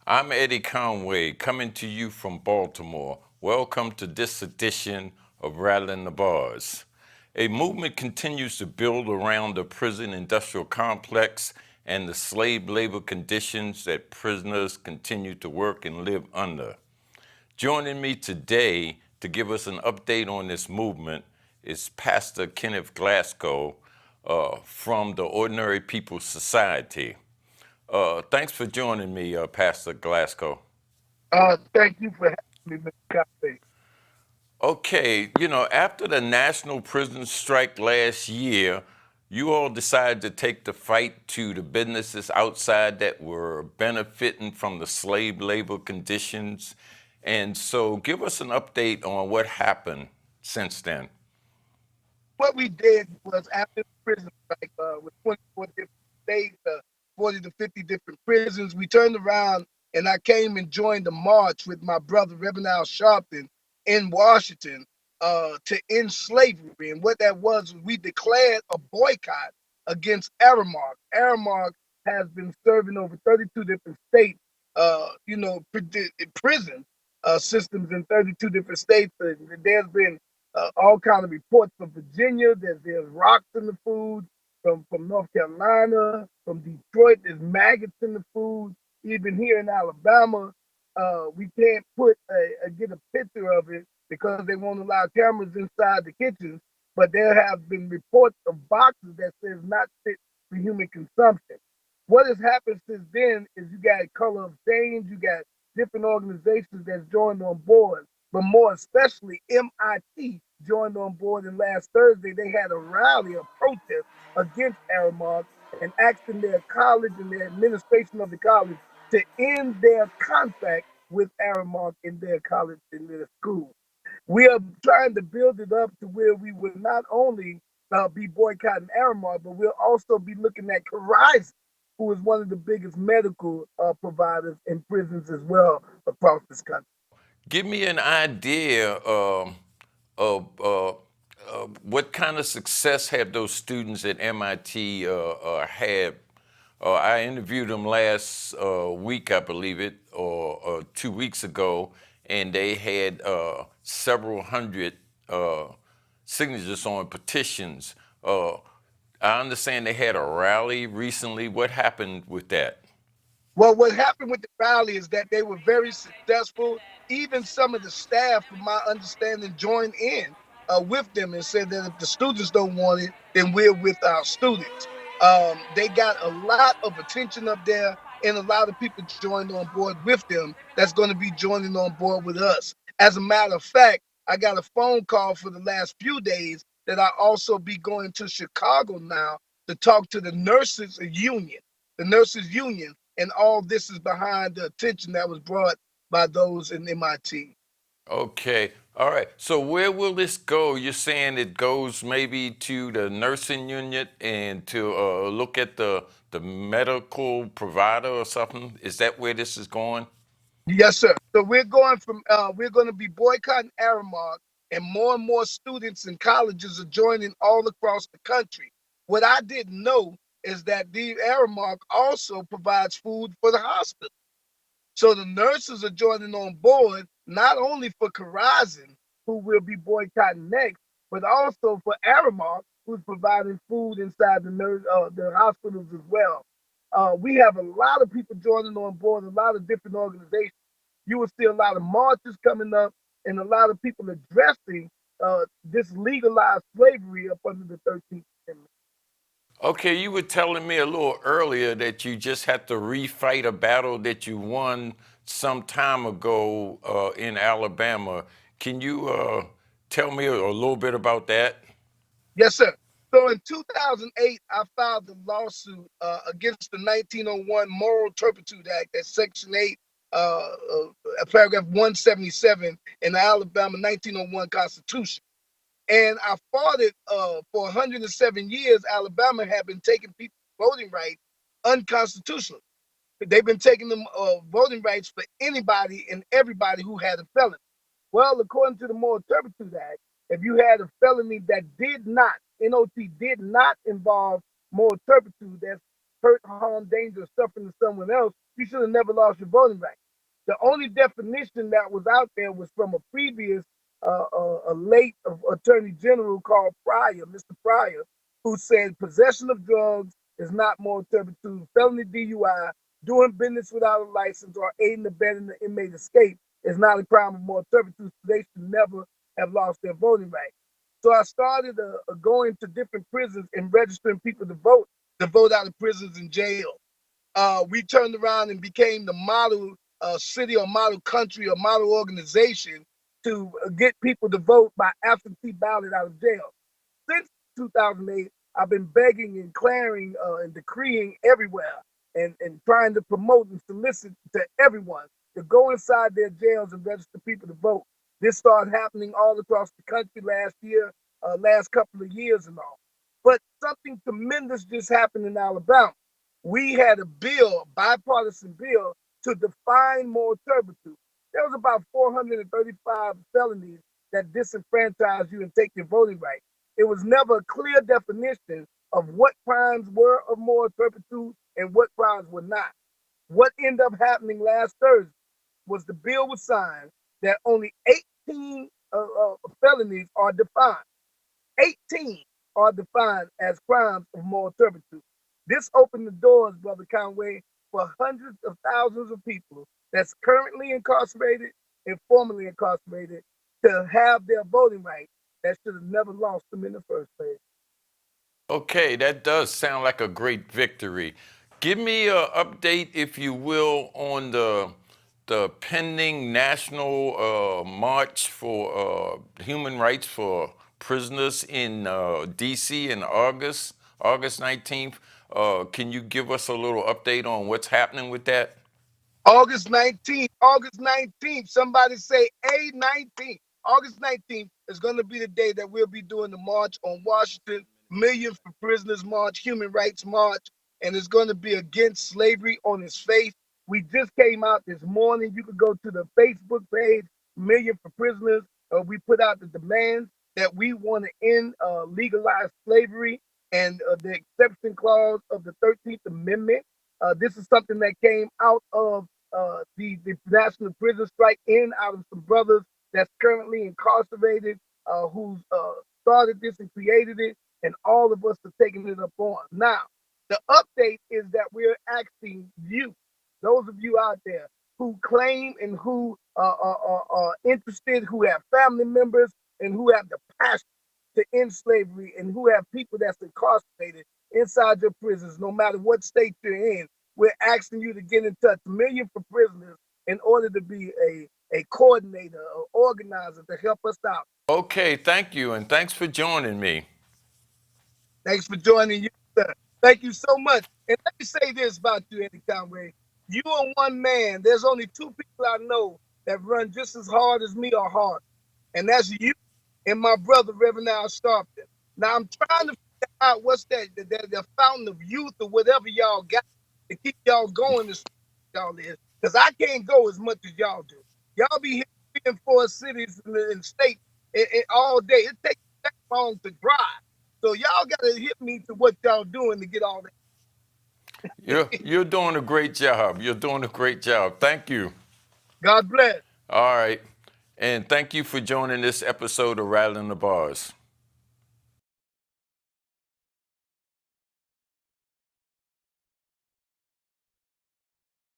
I'm Eddie Conway, coming to you from Baltimore. Welcome to this edition of Rattling the Bars. A movement continues to build around the prison industrial complex and the slave labor conditions that prisoners continue to work and live under. Joining me today to give us an update on this movement is Pastor Kenneth Glasgow from the Ordinary People's Society. Thanks for joining me, Pastor Glasgow. Thank you for having me, Mr. Conway. Okay, after the national prison strike last year, you all decided to take the fight to the businesses outside that were benefiting from the slave labor conditions. And so give us an update on what happened since then. What we did was after the prison strike with 24 different states, 40 to 50 different prisons, we turned around and I came and joined the march with my brother, Reverend Al Sharpton, in Washington to end slavery. And what that was we declared a boycott against Aramark. Aramark has been serving over 32 different states, prison systems in 32 different states. There's been all kind of reports from Virginia. There's rocks in the food from North Carolina, from Detroit. There's maggots in the food. Even here in Alabama, we can't get a picture of it because they won't allow cameras inside the kitchens. But there have been reports of boxes that says not fit for human consumption. What has happened since then is you got Color of Change, you got different organizations that's joined on board, but more especially MIT joined on board. And last Thursday, they had a rally, a protest against Aramark and asking their college and the administration of the college to end their contract with Aramark in their college and their school. We are trying to build it up to where we will not only be boycotting Aramark, but we'll also be looking at Horizon, who is one of the biggest medical providers in prisons as well across this country. Give me an idea of what kind of success have those students at MIT had. I interviewed them last week, I believe it, or 2 weeks ago, and they had several hundred signatures on petitions. I understand they had a rally recently. What happened with that? Well, what happened with the rally is that they were very successful. Even some of the staff, from my understanding, joined in with them and said that if the students don't want it, then we're with our students. They got a lot of attention up there, and a lot of people joined on board with them that's going to be joining on board with us. As a matter of fact, I got a phone call for the last few days that I also be going to Chicago now to talk to the nurses union. The nurses union, and all this is behind the attention that was brought by those in MIT. Okay. All right. So where will this go? You're saying it goes maybe to the nursing unit and to look at the medical provider or something? Is that where this is going? Yes, sir. So we're going to be boycotting Aramark, and more students and colleges are joining all across the country. What I didn't know is that the Aramark also provides food for the hospital. So the nurses are joining on board, not only for Horizon, who will be boycotting next, but also for Aramark, who's providing food inside the hospitals as well. We have a lot of people joining on board, a lot of different organizations. You will see a lot of marches coming up and a lot of people addressing this legalized slavery up under the 13th Amendment. Okay, you were telling me a little earlier that you just had to refight a battle that you won some time ago in Alabama. Can you tell me a little bit about that? Yes, sir. So in 2008, I filed a lawsuit against the 1901 Moral Turpitude Act, that's Section 8, paragraph 177 in the Alabama 1901 Constitution. And I fought it for 107 years. Alabama had been taking people's voting rights unconstitutionally. They've been taking them voting rights for anybody and everybody who had a felony. Well, according to the Moral Turpitude Act, if you had a felony that did not, NOT, did not involve moral turpitude, that's hurt, harm, danger, suffering to someone else, you should have never lost your voting rights. The only definition that was out there was from a previous, a late attorney general called Pryor, Mr. Pryor, who said possession of drugs is not moral turpitude, felony DUI, doing business without a license, or aiding and abetting the inmate escape is not a crime of moral turpitude. So they should never have lost their voting rights. So I started going to different prisons and registering people to vote out of prisons and jail. We turned around and became the model city or model country or model organization to get people to vote by absentee ballot out of jail. Since 2008, I've been begging and declaring and decreeing everywhere and trying to promote and solicit to everyone to go inside their jails and register people to vote. This started happening all across the country last year, last couple of years and all. But something tremendous just happened in Alabama. We had a bill, a bipartisan bill, to define moral turpitude. There was about 435 felonies that disenfranchise you and take your voting rights. It was never a clear definition of what crimes were of moral turpitude and what crimes were not. What ended up happening last Thursday was the bill was signed that only 18 felonies are defined. 18 are defined as crimes of moral turpitude. This opened the doors, Brother Conway, for hundreds of thousands of people that's currently incarcerated and formerly incarcerated to have their voting rights that should have never lost them in the first place. Okay, that does sound like a great victory. Give me an update, if you will, on the pending national march for human rights for prisoners in D.C. in August 19th. Can you give us a little update on what's happening with that? August 19th, somebody say A19. August 19th is going to be the day that we'll be doing the March on Washington, Millions for Prisoners March, Human Rights March, and it's going to be against slavery on its face. We just came out this morning. You could go to the Facebook page, Million for Prisoners. We put out the demands that we want to end legalized slavery and the exception clause of the 13th Amendment. This is something that came out of the national prison strike in out of some brothers that's currently incarcerated, who started this and created it, and all of us are taking it up on. Now, the update is that we're asking you, those of you out there who claim and who are interested, who have family members and who have the passion to end slavery and who have people that's incarcerated inside your prisons, no matter what state you're in, we're asking you to get in touch, Million for Prisoners, in order to be a coordinator or organizer to help us out. Okay, thank you, and thanks for joining me. Thanks for joining you, sir. Thank you so much. And let me say this about you, Eddie Conway. You are one man. There's only two people I know that run just as hard as me or harder. And that's you and my brother, Reverend Al Sharpton. Now I'm trying to figure out what's the fountain of youth or whatever y'all got to keep y'all going as y'all is. Because I can't go as much as y'all do. Y'all be here in four cities and states all day. It takes that long to drive. So y'all got to hit me to what y'all doing to get all that. You're doing a great job. You're doing a great job. Thank you. God bless. All right. And thank you for joining this episode of Rattling the Bars.